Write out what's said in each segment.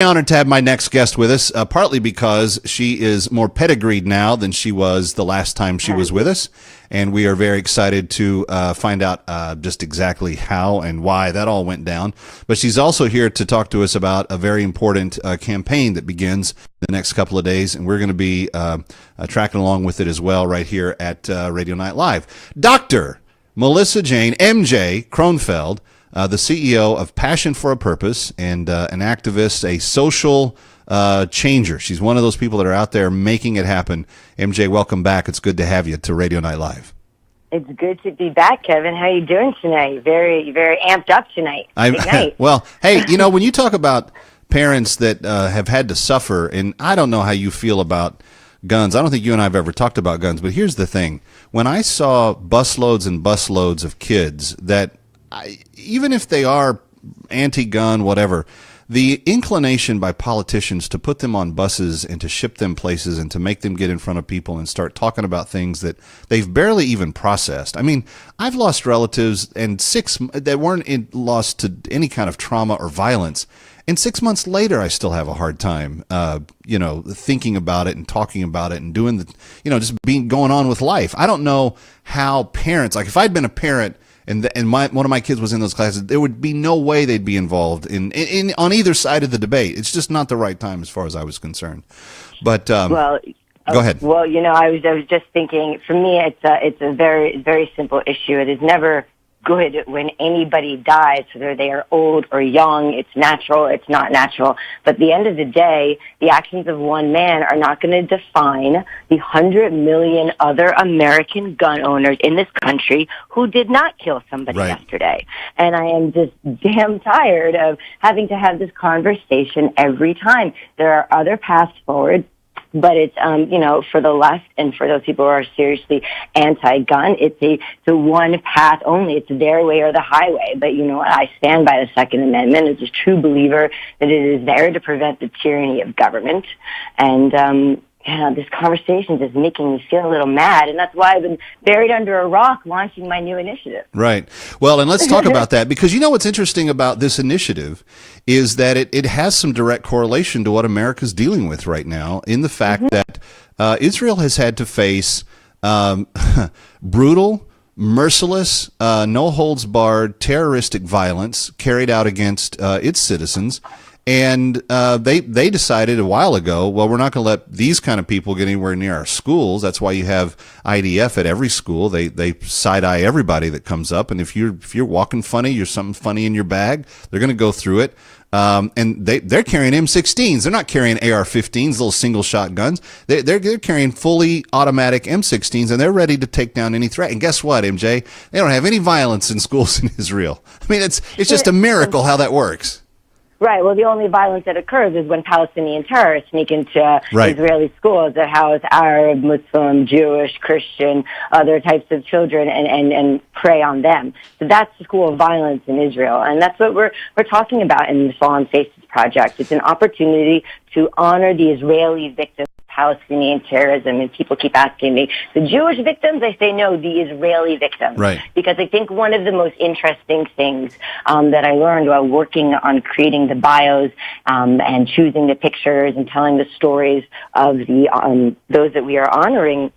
Honored to have my next guest with us, partly because she is more pedigreed now than she was the last time she was with us, and we are very excited to find out just exactly how and why that all went down. But she's also here to talk to us about a very important campaign that begins the next couple of days, and we're going to be tracking along with it as well right here at Radio Night Live. Dr. Melissa Jane, MJ Kronfeld, the CEO of Passion for a Purpose and an activist, a social changer. She's one of those people that are out there making it happen. MJ, welcome back. It's good to have you to Radio Night Live. It's good to be back, Kevin. How are you doing tonight? Very, very amped up tonight. Good night. Well, hey, when you talk about parents that have had to suffer, and I don't know how you feel about guns. I don't think you and I have ever talked about guns, but here's the thing. When I saw busloads and busloads of kids that even if they are anti-gun, whatever, the inclination by politicians to put them on buses and to ship them places and to make them get in front of people and start talking about things that they've barely even processed. I mean, I've lost relatives and that weren't lost to any kind of trauma or violence. And 6 months later, I still have a hard time, thinking about it and talking about it and doing just going on with life. I don't know how parents, like if I'd been a parent and one of my kids was in those classes, there would be no way they'd be involved in on either side of the debate. It's just not the right time as far as I was concerned. But go ahead. Well, I was just thinking. For me, it's a very, very simple issue. It is never good when anybody dies, whether they are old or young. It's natural. It's not natural. But at the end of the day, the actions of one man are not going to define the 100 million other American gun owners in this country who did not kill somebody yesterday. And I am just damn tired of having to have this conversation every time. There are other paths forward. But it's, for the left and for those people who are seriously anti-gun, it's a one path only. It's their way or the highway. But you know what? I stand by the Second Amendment as a true believer that it is there to prevent the tyranny of government. And, this conversation is making me feel a little mad, and that's why I've been buried under a rock launching my new initiative. Right. Well, and let's talk about that, because what's interesting about this initiative is that it has some direct correlation to what America's dealing with right now in the fact that Israel has had to face brutal, merciless, no-holds-barred terroristic violence carried out against its citizens. And they decided a while ago, well, we're not going to let these kind of people get anywhere near our schools. That's why you have IDF at every school. They side-eye everybody that comes up. And if you're walking funny, you're something funny in your bag, they're going to go through it. And they're carrying M16s. They're not carrying AR-15s, little single-shot guns. They're carrying fully automatic M16s, and they're ready to take down any threat. And guess what, MJ? They don't have any violence in schools in Israel. I mean, it's just a miracle how that works. Right. Well, the only violence that occurs is when Palestinian terrorists sneak into Israeli schools that house Arab, Muslim, Jewish, Christian, other types of children and prey on them. So that's the school of violence in Israel. And that's what we're talking about in the Fallen Faces Project. It's an opportunity to honor the Israeli victims of Palestinian terrorism. And people keep asking me, the Jewish victims? I say no, the Israeli victims. Right. Because I think one of the most interesting things that I learned while working on creating the bios and choosing the pictures and telling the stories of the those that we are honoring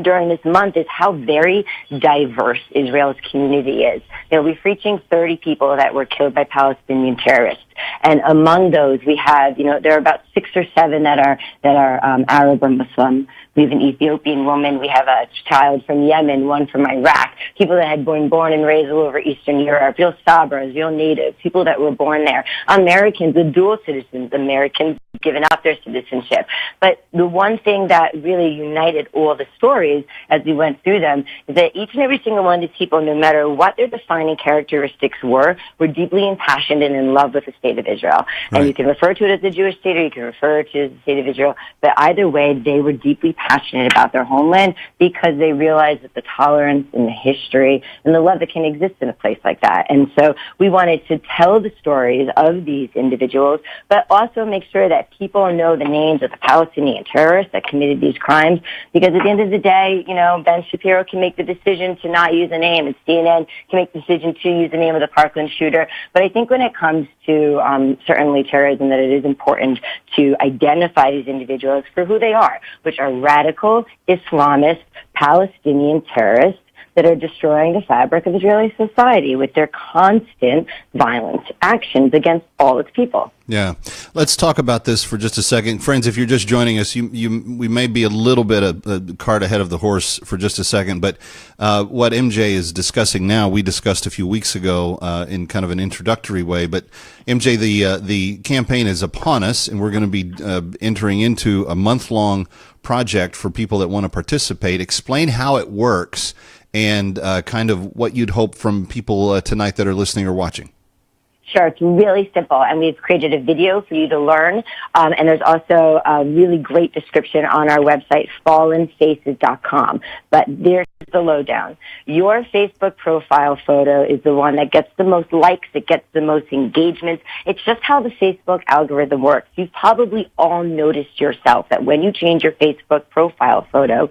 during this month is how very diverse Israel's community is. We're reaching 30 people that were killed by Palestinian terrorists. And among those, we have, there are about 6 or 7 that are Arab or Muslim. We have an Ethiopian woman. We have a child from Yemen, one from Iraq. People that had been born and raised all over Eastern Europe. Real Sabras, real natives, people that were born there. Americans, the dual citizens, Americans given up their citizenship. But the one thing that really united all the stories as we went through them is that each and every single one of these people, no matter what their defining characteristics were deeply impassioned and in love with the state of Israel. Right. And you can refer to it as the Jewish state or you can refer to it as the state of Israel. But either way, they were deeply passionate about their homeland because they realized that the tolerance and the history and the love that can exist in a place like that. And so we wanted to tell the stories of these individuals, but also make sure that people know the names of the Palestinian terrorists that committed these crimes, because at the end of the day, Ben Shapiro can make the decision to not use a name, and CNN can make the decision to use the name of the Parkland shooter. But I think when it comes to certainly terrorism, that it is important to identify these individuals for who they are, which are radical Islamist Palestinian terrorists that are destroying the fabric of Israeli society with their constant violent actions against all its people. Yeah. Let's talk about this for just a second. Friends, if you're just joining us, we may be a little bit of a cart ahead of the horse for just a second, but what MJ is discussing now, we discussed a few weeks ago in kind of an introductory way. But MJ, the campaign is upon us, and we're going to be entering into a month-long project for people that want to participate. Explain how it works and kind of what you'd hope from people tonight that are listening or watching. Sure, it's really simple, and we've created a video for you to learn, and there's also a really great description on our website, fallenfaces.com. But there's the lowdown. Your Facebook profile photo is the one that gets the most likes, it gets the most engagements. It's just how the Facebook algorithm works. You've probably all noticed yourself that when you change your Facebook profile photo,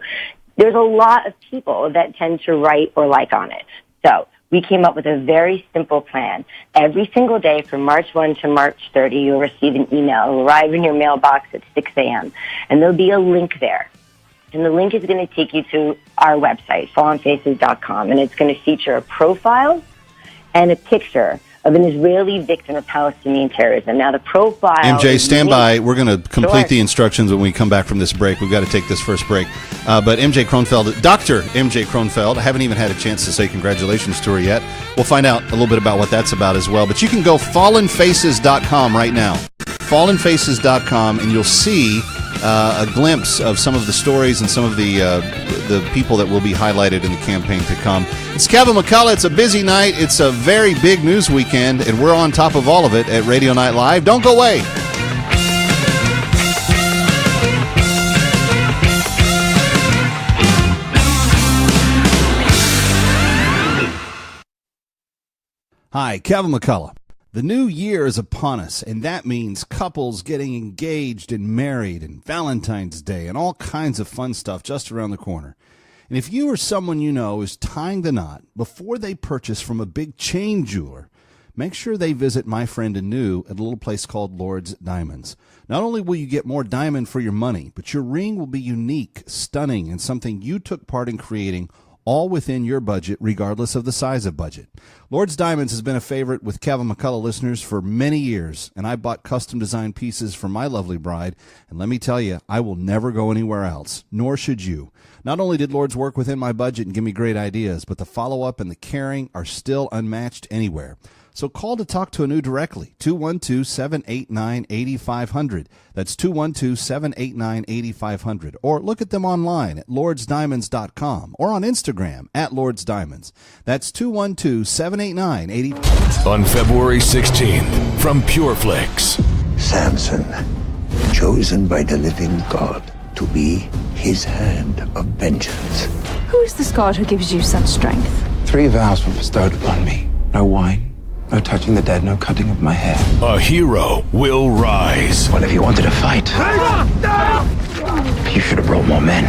there's a lot of people that tend to write or like on it. So we came up with a very simple plan. Every single day from March 1 to March 30, you'll receive an email. It'll arrive in your mailbox at 6 a.m. And there'll be a link there. And the link is going to take you to our website, fallenfaces.com. And it's going to feature a profile and a picture of an Israeli victim of Palestinian terrorism. Now, the profile... MJ, stand by. We're going to complete Sure. the instructions when we come back from this break. We've got to take this first break. But MJ Kronfeld, Dr. MJ Kronfeld, I haven't even had a chance to say congratulations to her yet. We'll find out a little bit about what that's about as well. But you can go fallenfaces.com right now. Fallenfaces.com, and you'll see a glimpse of some of the stories and some of the people that will be highlighted in the campaign to come. It's Kevin McCullough. It's a busy night. It's a very big news weekend, and we're on top of all of it at Radio Night Live. Don't go away. Hi, Kevin McCullough. The new year is upon us, and that means couples getting engaged and married and Valentine's Day and all kinds of fun stuff just around the corner. And if you or someone you know is tying the knot before they purchase from a big chain jeweler, make sure they visit my friend Anu at a little place called Lord's Diamonds. Not only will you get more diamond for your money, but your ring will be unique, stunning, and something you took part in creating, all within your budget, regardless of the size of budget. Lord's Diamonds has been a favorite with Kevin McCullough listeners for many years, and I bought custom-designed pieces for my lovely bride, and let me tell you, I will never go anywhere else, nor should you. Not only did Lord's work within my budget and give me great ideas, but the follow-up and the caring are still unmatched anywhere. So call to talk to Anu directly, 212-789-8500. That's 212-789-8500. Or look at them online at lordsdiamonds.com or on Instagram at lordsdiamonds. That's 212-789-8500. On February 16th, from PureFlix. Samson, chosen by the living God to be his hand of vengeance. Who is this God who gives you such strength? 3 vows were bestowed upon me. No wine, no touching the dead, no cutting of my hair. A hero will rise. What if you wanted to fight? You should have brought more men.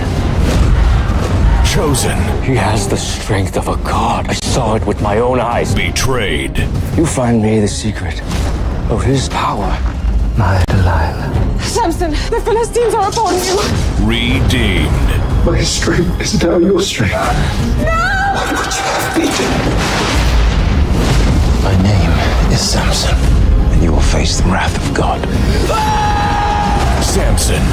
Chosen. He has the strength of a god. I saw it with my own eyes. Betrayed. You find me the secret of his power. My Delilah. Samson, the Philistines are upon you. Redeemed. My strength is now your strength. What would you have me do? My name is Samson, and you will face the wrath of God. Samson.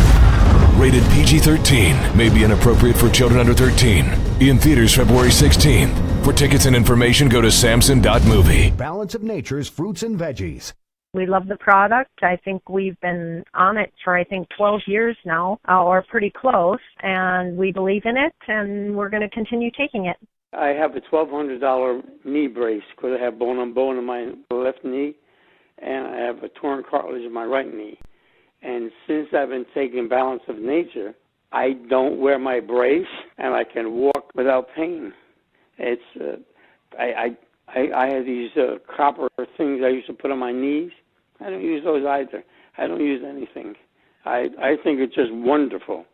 Rated PG-13. May be inappropriate for children under 13. In theaters February 16th. For tickets and information, go to samson.movie. Balance of Nature's fruits and veggies. We love the product. I think we've been on it for, 12 years now, or pretty close, and we believe in it, and we're going to continue taking it. I have a $1,200 knee brace because I have bone on bone in my left knee, and I have a torn cartilage in my right knee. And since I've been taking Balance of Nature, I don't wear my brace, and I can walk without pain. It's I have these copper things I used to put on my knees. I don't use those either. I don't use anything. I think it's just wonderful.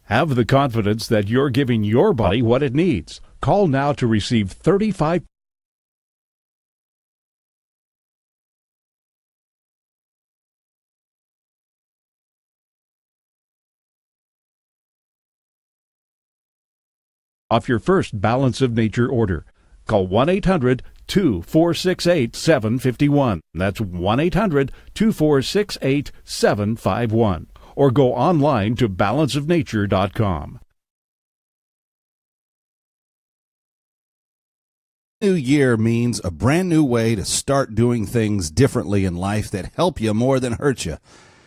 Have the confidence that you're giving your body what it needs. Call now to receive 35 off your first Balance of Nature order. Call 1-800-2468-751. That's 1-800-2468-751. Or go online to balanceofnature.com. New year means a brand new way to start doing things differently in life that help you more than hurt you.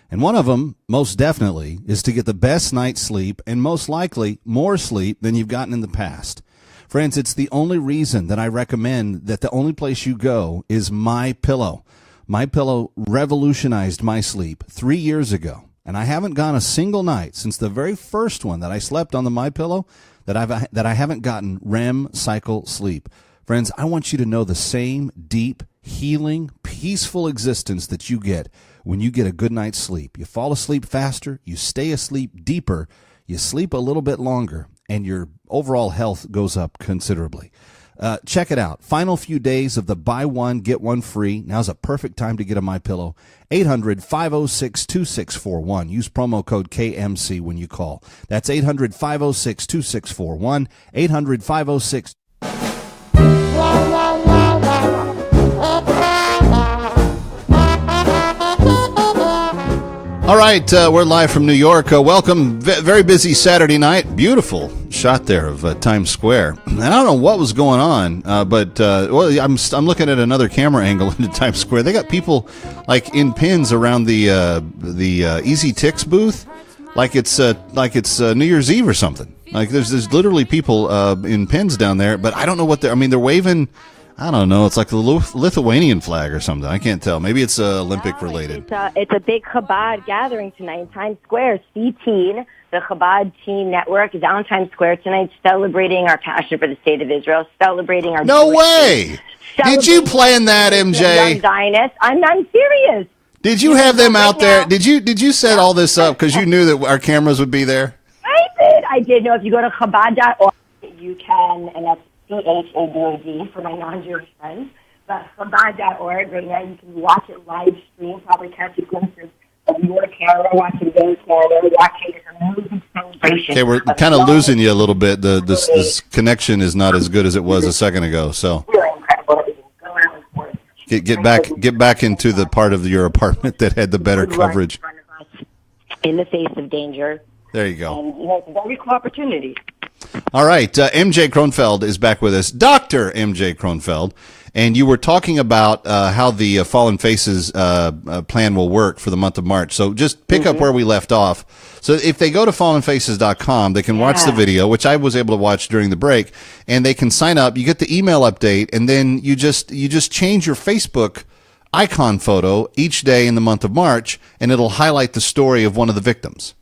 And one of them, most definitely, is to get the best night's sleep and most likely more sleep than you've gotten in the past. Friends, it's the only reason that I recommend that the only place you go is MyPillow. MyPillow revolutionized my sleep 3 years ago, and I haven't gone a single night since the very first one that I slept on the MyPillow that I haven't gotten REM cycle sleep. Friends, I want you to know the same deep, healing, peaceful existence that you get when you get a good night's sleep. You fall asleep faster, you stay asleep deeper, you sleep a little bit longer, and your overall health goes up considerably. Check it out. Final few days of the buy one, get one free. Now's a perfect time to get a MyPillow. 800-506-2641. Use promo code KMC when you call. That's 800-506-2641. 800-506. All right, we're live from New York. Welcome. Very busy Saturday night. Beautiful shot there of Times Square. And I don't know what was going on, but I'm looking at another camera angle into Times Square. They got people like in pins around the Easy Tix booth, like it's New Year's Eve or something. Like there's literally people in pins down there, but I don't know what they're waving. I don't know. It's like the Lithuanian flag or something. I can't tell. Maybe it's Olympic related. It's a big Chabad gathering tonight in Times Square. C-Teen, the Chabad Teen Network, is out in Times Square tonight celebrating our passion for the state of Israel, celebrating our... No way! Did you plan that, MJ? Young Zionists. I'm serious. Did you have them out there? Did you set all this up because you knew that our cameras would be there? I did. No, if you go to Chabad.org, you can, and that's CHABOD for my non-Jewish friends. But Chabad.org, right now you can watch it live stream, probably catch a glimpse of your camera, watching their camera, watching this amazing celebration. Okay, we're kind of losing you a little bit. This connection is not as good as it was a second ago. So get back into the part of your apartment that had the better coverage. In the face of danger. There you go. And it's a very cool opportunity. All right, MJ Kronfeld is back with us, Dr. MJ Kronfeld, and you were talking about how the Fallen Faces plan will work for the month of March. So just pick up where we left off. So if they go to fallenfaces.com, they can watch the video, which I was able to watch during the break, and they can sign up. You get the email update, and then you just change your Facebook icon photo each day in the month of March, and it'll highlight the story of one of the victims.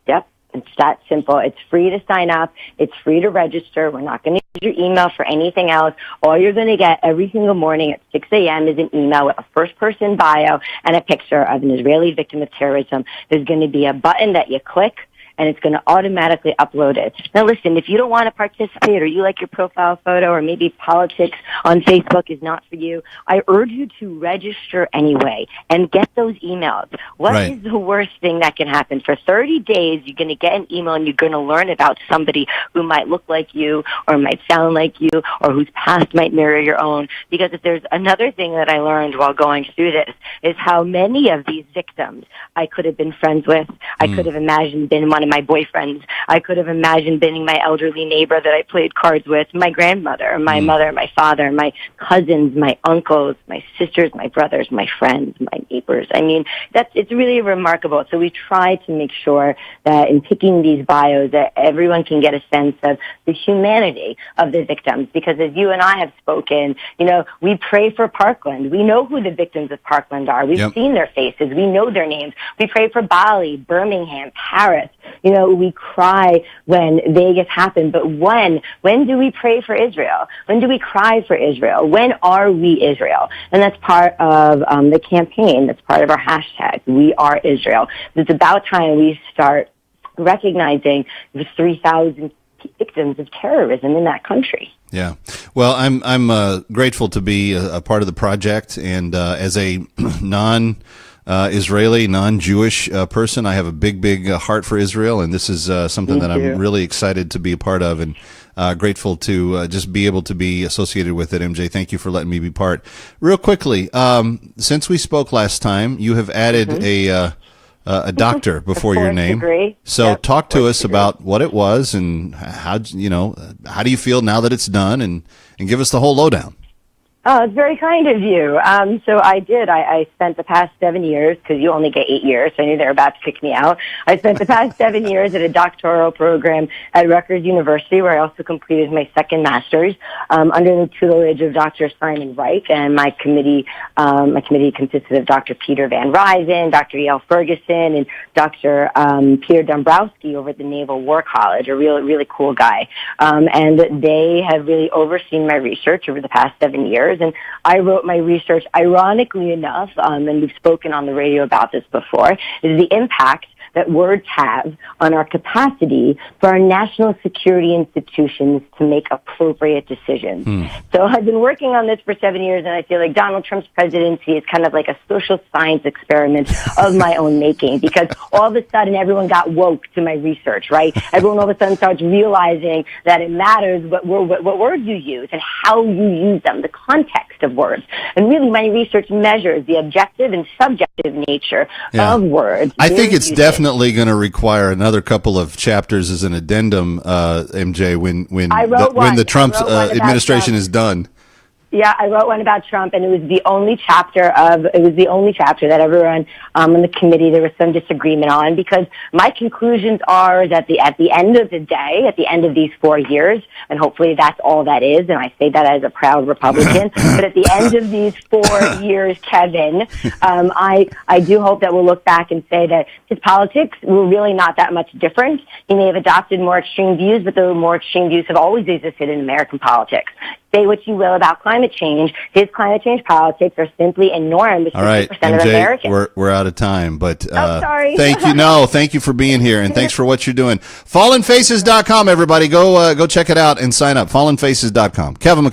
Yep. It's that simple. It's free to sign up. It's free to register. We're not going to use your email for anything else. All you're going to get every single morning at 6 a.m. is an email with a first-person bio and a picture of an Israeli victim of terrorism. There's going to be a button that you click, and it's going to automatically upload it. Now, listen, if you don't want to participate or you like your profile photo or maybe politics on Facebook is not for you, I urge you to register anyway and get those emails. What is the worst thing that can happen? For 30 days, you're going to get an email and you're going to learn about somebody who might look like you or might sound like you or whose past might mirror your own. Because if there's another thing that I learned while going through this is how many of these victims I could have been friends with. I could have imagined been one of my boyfriends. I could have imagined being my elderly neighbor that I played cards with, my grandmother, my mother, my father, my cousins, my uncles, my sisters, my brothers, my friends, my neighbors. I mean, it's really remarkable. So we try to make sure that in picking these bios that everyone can get a sense of the humanity of the victims. Because as you and I have spoken, we pray for Parkland. We know who the victims of Parkland are. We've seen their faces. We know their names. We pray for Bali, Birmingham, Paris. We cry when Vegas happened, but when do we pray for Israel? When do we cry for Israel? When are we Israel? And that's part of the campaign. That's part of our hashtag, We Are Israel. It's about time we start recognizing the 3,000 victims of terrorism in that country. Yeah. Well, I'm grateful to be a part of the project, and as a Israeli, non-Jewish person, I have a big heart for Israel, and this is something that I'm really excited to be a part of. And Grateful to just be able to be associated with it. MJ, thank you for letting me be part. Real quickly, since we spoke last time, you have added a doctor before your name. Degree. So Yep, talk to us degree. about what it was and how do you feel now that it's done, and give us the whole lowdown. Oh, it's very kind of you. So I spent the past 7 years, because you only get 8 years, so I knew they were about to kick me out. I spent the past 7 years at a doctoral program at Rutgers University, where I also completed my second master's, under the tutelage of Dr. Simon Reich, and my committee consisted of Dr. Peter Van Ryzen, Dr. Yale Ferguson, and Dr. Peter Dombrowski over at the Naval War College, a really cool guy. And they have really overseen my research over the past 7 years. And I wrote my research, ironically enough, and we've spoken on the radio about this before, is the impact that words have on our capacity for our national security institutions to make appropriate decisions. So I've been working on this for 7 years, and I feel like Donald Trump's presidency is kind of like a social science experiment of my own making, because all of a sudden everyone got woke to my research, right? Everyone all of a sudden starts realizing that it matters what words you use and how you use them, the context of words. And really my research measures the objective and subjective nature of words. I think it's definitely going to require another couple of chapters as an addendum, MJ, when the Trump administration is done. Yeah, I wrote one about Trump, and it was the only chapter that everyone on the committee there was some disagreement on, because my conclusions are that at the end of the day, at the end of these 4 years, and hopefully that's all that is, and I say that as a proud Republican, but at the end of these 4 years, Kevin, I do hope that we'll look back and say that his politics were really not that much different. He may have adopted more extreme views, but the more extreme views have always existed in American politics. Say what you will about climate change, his climate change politics are simply enormous. All right, MJ, of Americans. we're out of time, but sorry. Thank you for being here, and thanks for what you're doing. FallenFaces.com, everybody, go check it out and sign up. FallenFaces.com. Kevin McCullough.